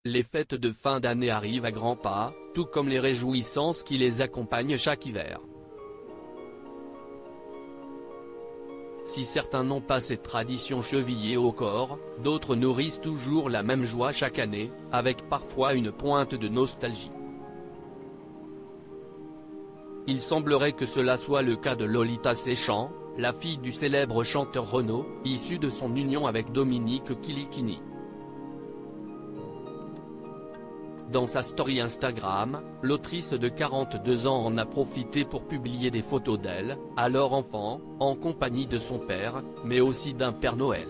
Les fêtes de fin d'année arrivent à grands pas, tout comme les réjouissances qui les accompagnent chaque hiver. Si certains n'ont pas cette tradition chevillée au corps, d'autres nourrissent toujours la même joie chaque année, avec parfois une pointe de nostalgie. Il semblerait que cela soit le cas de Lolita Séchant, la fille du célèbre chanteur Renaud, issue de son union avec Dominique Kilikini. Dans sa story Instagram, l'autrice de 42 ans en a profité pour publier des photos d'elle, alors enfant, en compagnie de son père, mais aussi d'un Père Noël.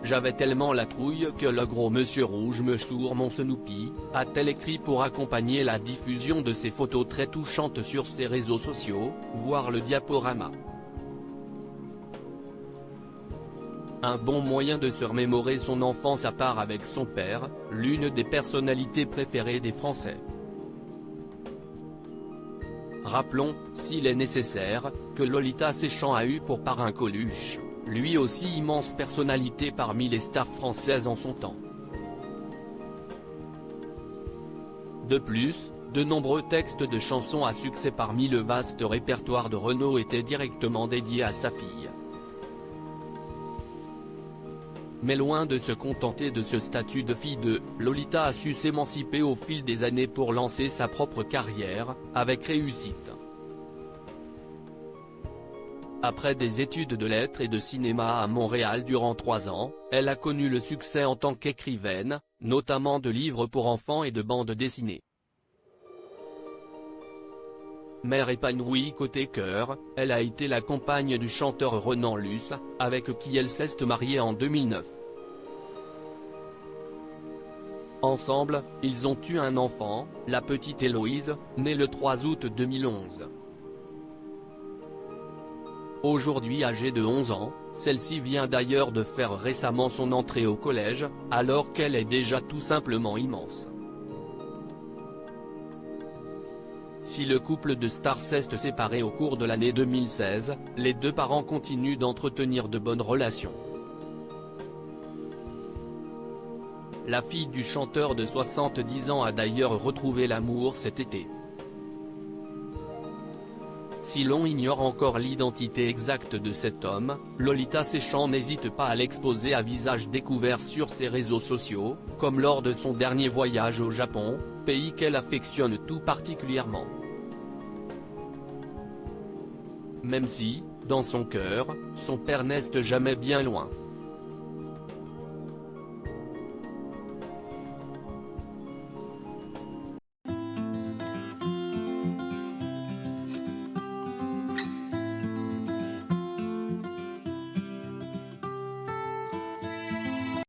J'avais tellement la trouille que le gros monsieur rouge me sourd mon Snoopy, a-t-elle écrit pour accompagner la diffusion de ces photos très touchantes sur ses réseaux sociaux, voir le diaporama. Un bon moyen de se remémorer son enfance à part avec son père, l'une des personnalités préférées des Français. Rappelons, s'il est nécessaire, que Lolita Séchant a eu pour parrain Coluche, lui aussi immense personnalité parmi les stars françaises en son temps. De plus, de nombreux textes de chansons à succès parmi le vaste répertoire de Renaud étaient directement dédiés à sa fille. Mais loin de se contenter de ce statut de fille de, Lolita a su s'émanciper au fil des années pour lancer sa propre carrière, avec réussite. Après des études de lettres et de cinéma à Montréal durant 3 ans, elle a connu le succès en tant qu'écrivaine, notamment de livres pour enfants et de bandes dessinées. Mère épanouie côté cœur, elle a été la compagne du chanteur Renan Luce, avec qui elle s'est mariée en 2009. Ensemble, ils ont eu un enfant, la petite Héloïse, née le 3 août 2011. Aujourd'hui âgée de 11 ans, celle-ci vient d'ailleurs de faire récemment son entrée au collège, alors qu'elle est déjà tout simplement immense. Si le couple de stars s'est séparé au cours de l'année 2016, les deux parents continuent d'entretenir de bonnes relations. La fille du chanteur de 70 ans a d'ailleurs retrouvé l'amour cet été. Si l'on ignore encore l'identité exacte de cet homme, Lolita Séchant n'hésite pas à l'exposer à visage découvert sur ses réseaux sociaux, comme lors de son dernier voyage au Japon, pays qu'elle affectionne tout particulièrement. Même si, dans son cœur, son père n'est jamais bien loin.